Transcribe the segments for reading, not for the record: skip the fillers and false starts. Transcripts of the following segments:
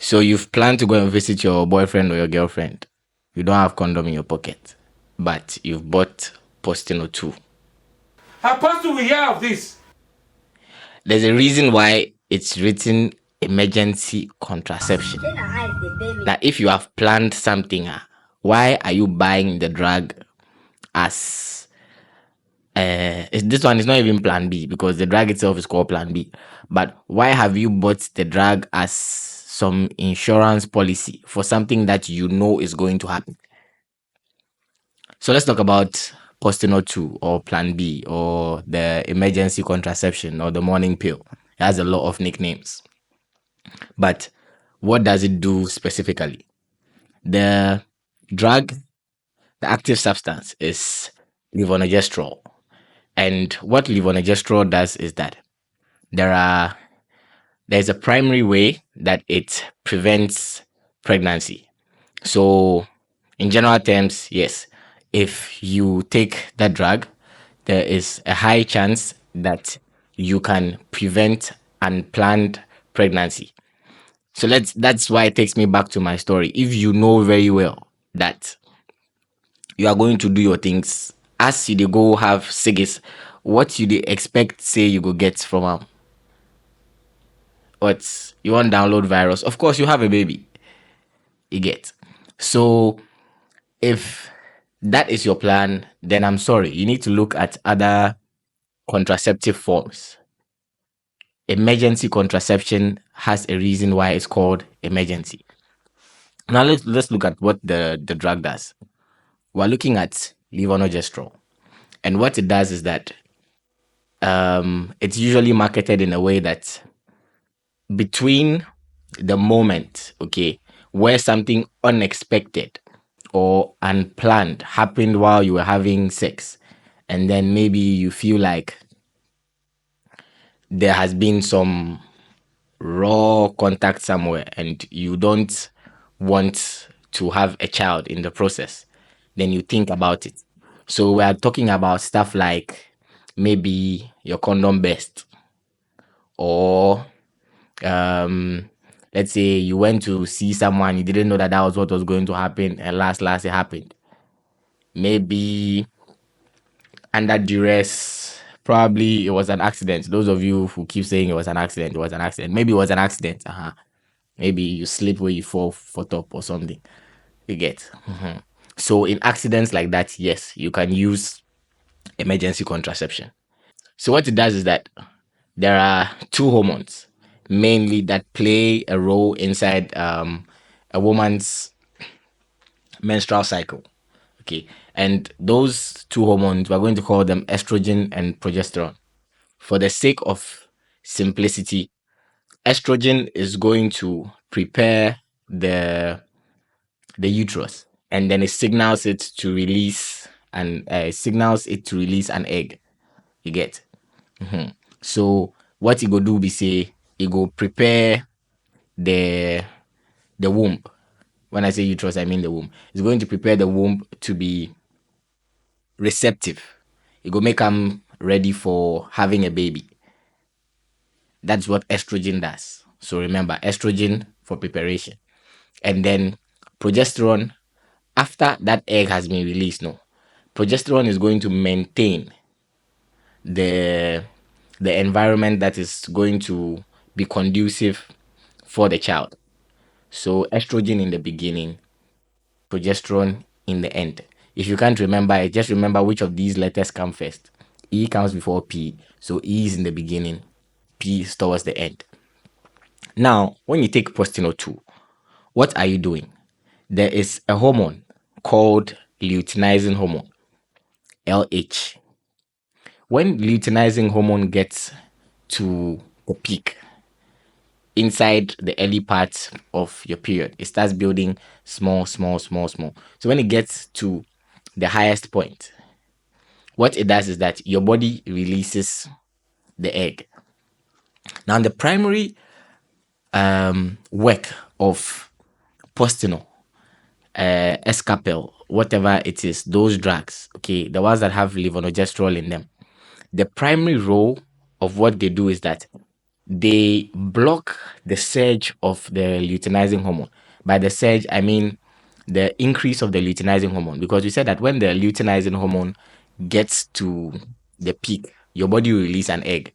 So you've planned to go and visit your boyfriend or your girlfriend. You don't have condom in your pocket, but you've bought Postinor 2. How fast do we hear of this? There's a reason why it's written emergency contraception. That if you have planned something, why are you buying the drug as this one is not even plan B, because the drug itself is called plan B. But why have you bought the drug as some insurance policy for something that you know is going to happen? So let's talk about Postinor 2 or plan B or the emergency contraception or the morning pill. It has a lot of nicknames. But what does it do specifically? The drug, the active substance is levonorgestrel. And what levonorgestrel does is that there's a primary way that it prevents pregnancy. So in general terms, yes, if you take that drug, there is a high chance that you can prevent unplanned pregnancy. So that's why it takes me back to my story. If you know very well that you are going to do your things as you dey go have sigis, what you dey expect say you go get from what you want download virus? Of course, you have a baby. You get. So if that is your plan, then I'm sorry. You need to look at other contraceptive forms. Emergency contraception has a reason why it's called emergency. Now let's look at what the drug does. We're looking at levonorgestrel. And what it does is that it's usually marketed in a way that between the moment, okay, where something unexpected or unplanned happened while you were having sex, and then maybe you feel like there has been some raw contact somewhere and you don't want to have a child in the process, then you think about it. So we are talking about stuff like maybe your condom burst, or let's say you went to see someone, you didn't know that that was what was going to happen, and last it happened. Maybe under duress, probably it was an accident. Those of you who keep saying it was an accident, it was an accident. Maybe it was an accident. Maybe you slip where you fall for top or something. You get. So in accidents like that, yes, you can use emergency contraception. So what it does is that there are two hormones mainly that play a role inside a woman's menstrual cycle. Okay. And those two hormones, we're going to call them estrogen and progesterone. For the sake of simplicity, estrogen is going to prepare the uterus, and then it signals it to release an egg. You get. So what it go do be say it go prepare the womb. When I say uterus, I mean the womb. It's going to prepare the womb to be receptive. It go make them ready for having a baby. That's what estrogen does. So remember, estrogen for preparation. And then progesterone, after that egg has been released, no, progesterone is going to maintain the environment that is going to be conducive for the child. So estrogen in the beginning, progesterone in the end. If you can't remember it, just remember which of these letters come first. E comes before P. So E is in the beginning, P is towards the end. Now, when you take Postinor 2, what are you doing? There is a hormone called luteinizing hormone, LH. When luteinizing hormone gets to the peak inside the early part of your period, it starts building small. So when it gets to the highest point, what it does is that your body releases the egg. Now, the primary work of Postinor, Escapel, whatever it is, those drugs, okay, the ones that have levonorgestrel in them, the primary role of what they do is that they block the surge of the luteinizing hormone. By the surge, I mean the increase of the luteinizing hormone, because we said that when the luteinizing hormone gets to the peak, your body will release an egg.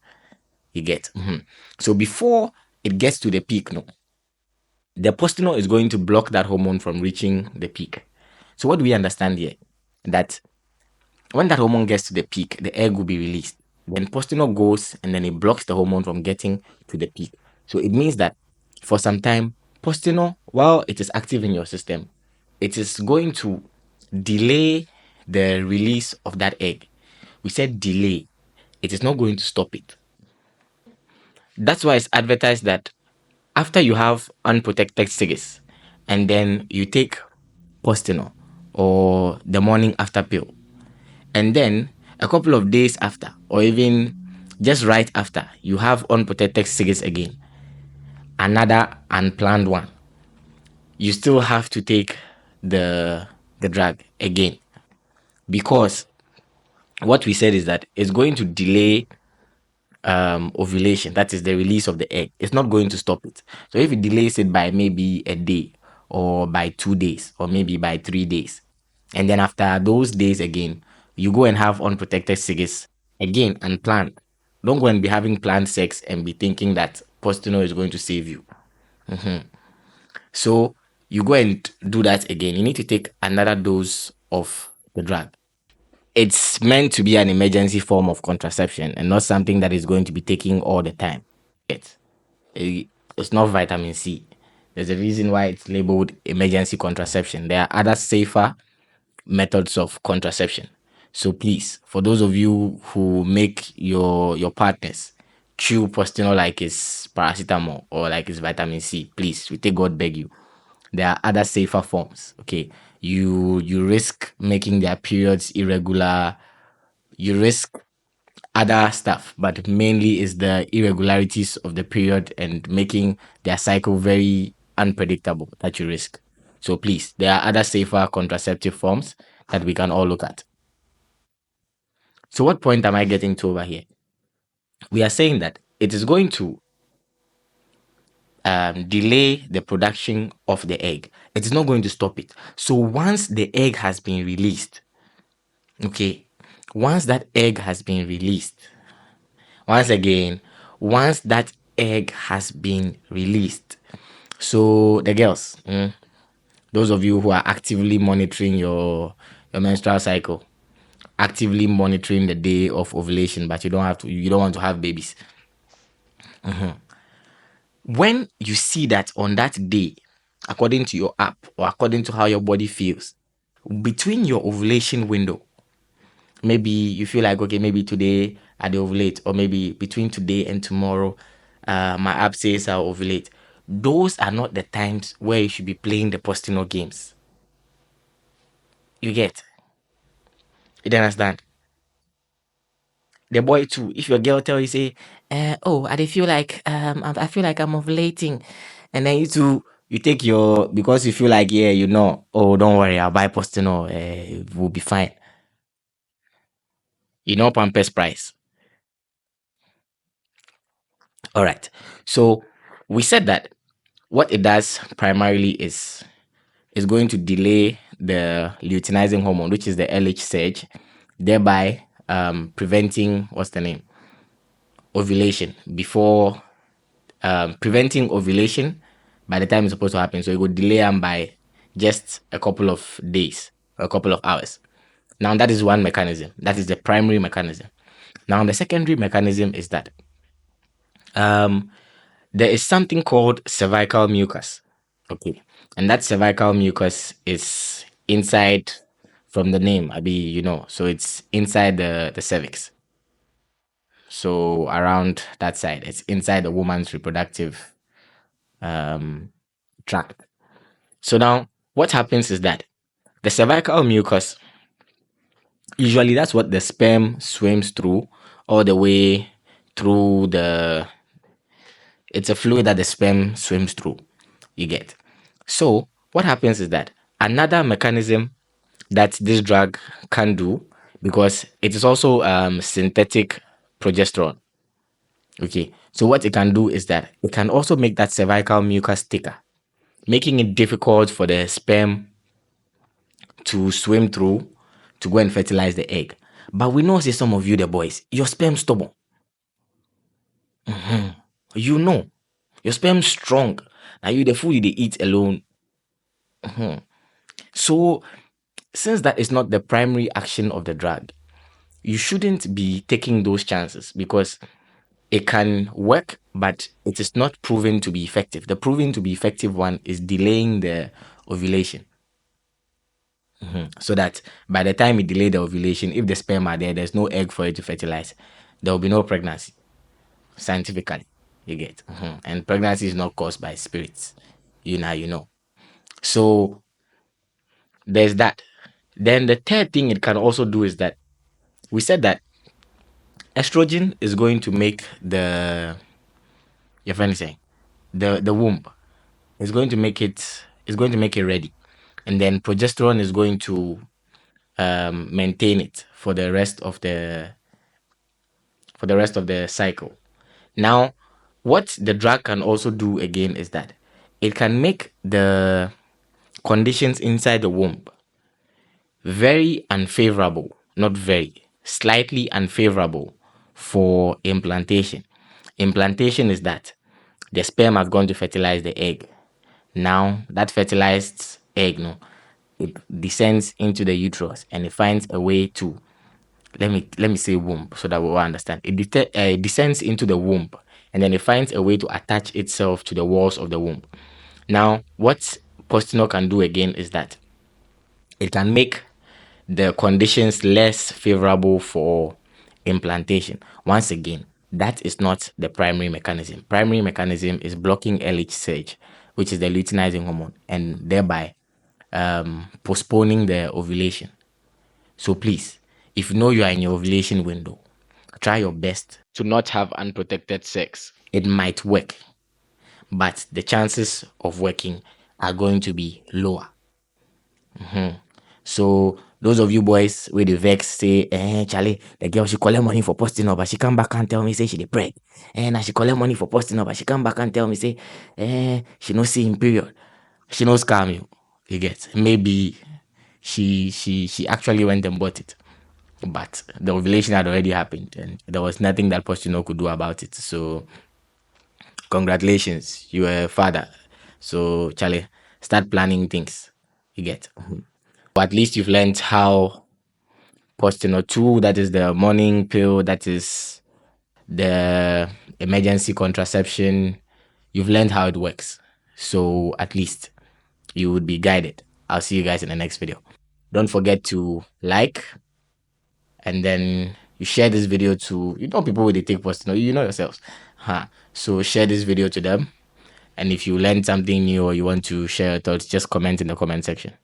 You get. So before it gets to the peak, no, the postinor is going to block that hormone from reaching the peak. So what do we understand here? That when that hormone gets to the peak, the egg will be released. Then postinor goes and then it blocks the hormone from getting to the peak. So it means that for some time, postinor, while it is active in your system, it is going to delay the release of that egg. We said delay. It is not going to stop it. That's why it's advertised that after you have unprotected cigarettes and then you take Postinor or the morning after pill, and then a couple of days after, or even just right after, you have unprotected cigarettes again, another unplanned one, you still have to take the drug again, because what we said is that it's going to delay ovulation, that is the release of the egg. It's not going to stop it. So if it delays it by maybe a day or by 2 days or maybe by 3 days, and then after those days again, you go and have unprotected cigarettes again unplanned. Don't go and be having planned sex and be thinking that Postino is going to save you. So you go and do that again. You need to take another dose of the drug. It's meant to be an emergency form of contraception and not something that is going to be taking all the time. It, it's not vitamin C. There's a reason why it's labeled emergency contraception. There are other safer methods of contraception. So please, for those of you who make your partners chew Postinol like it's paracetamol or like it's vitamin C, please, we take God beg you. There are other safer forms. Okay, you risk making their periods irregular. You risk other stuff, but mainly is the irregularities of the period and making their cycle very unpredictable that you risk. So please, there are other safer contraceptive forms that we can all look at. So what point am I getting to over here? We are saying that it is going to delay the production of the egg. It is not going to stop it. So once the egg has been released, okay, once that egg has been released, once again, once that egg has been released, so the girls, those of you who are actively monitoring your menstrual cycle, actively monitoring the day of ovulation, but you don't want to have babies. When you see that on that day, according to your app or according to how your body feels, between your ovulation window, maybe you feel like, okay, maybe today I ovulate, or maybe between today and tomorrow, my app says I'll ovulate. Those are not the times where you should be playing the Postino games. You get? You don't understand? The boy too. If your girl tell you say, "Oh, I dey feel like I feel like I'm ovulating," and then you take your, because you feel like, yeah, oh, don't worry, I'll buy Postino, we'll be fine. Pampers price. All right. So we said that what it does primarily is going to delay the luteinizing hormone, which is the LH surge, thereby preventing, what's the name, ovulation before, preventing ovulation by the time it's supposed to happen. So it would delay them by just a couple of days or a couple of hours. Now that is one mechanism. That is the primary mechanism. Now the secondary mechanism is that there is something called cervical mucus. Okay. And that cervical mucus is inside, from the name, so it's inside the cervix. So around that side, it's inside the woman's reproductive tract. So now what happens is that the cervical mucus, usually that's what the sperm swims through all the way through it's a fluid that the sperm swims through. You get. So what happens is that another mechanism that this drug can do, because it is also synthetic progesterone. Okay. So what it can do is that it can also make that cervical mucus thicker, making it difficult for the sperm to swim through to go and fertilize the egg. But we know, say some of you, the boys, your sperm stubborn. You know, your sperm strong. Now you the food you dey eat alone. So since that is not the primary action of the drug, you shouldn't be taking those chances because it can work, but it is not proven to be effective. The proven to be effective one is delaying the ovulation. So that by the time it delay the ovulation, if the sperm are there, there's no egg for it to fertilize. There will be no pregnancy. Scientifically, you get. And pregnancy is not caused by spirits. You know. So there's that. Then the third thing it can also do is that we said that estrogen is going to make your friend is saying the womb is going to make it ready, and then progesterone is going to maintain it for the rest of the cycle. Now, what the drug can also do again is that it can make the conditions inside the womb very unfavorable, not very, slightly unfavorable for implantation. Implantation is that the sperm has gone to fertilize the egg. Now, that fertilized egg, no, it descends into the uterus and it finds a way to let me say womb so that we will understand. It descends into the womb and then it finds a way to attach itself to the walls of the womb. Now, what Postinor can do again is that it can make the conditions less favorable for implantation. Once again, that is not the primary mechanism. Primary mechanism is blocking LH which is the luteinizing hormone, and thereby postponing the ovulation. So please, if you know you are in your ovulation window, try your best to not have unprotected sex. It might work, but the chances of working are going to be lower. So those of you boys with the vex say, Charlie, the girl she collect money for posting up, but she come back and tell me say she dey pray. Now she collect money for posting up, but she come back and tell me say, she no see in period. She no scam you. You get maybe she actually went and bought it, but the ovulation had already happened and there was nothing that Postino could do about it. So congratulations, you are a father. So Charlie, start planning things. You get. But at least you've learned how Postino 2, that is the morning pill, that is the emergency contraception. You've learned how it works. So at least you would be guided. I'll see you guys in the next video. Don't forget to like, and then you share this video to, people with the take Postino, you know yourselves. So share this video to them. And if you learned something new or you want to share your thoughts, just comment in the comment section.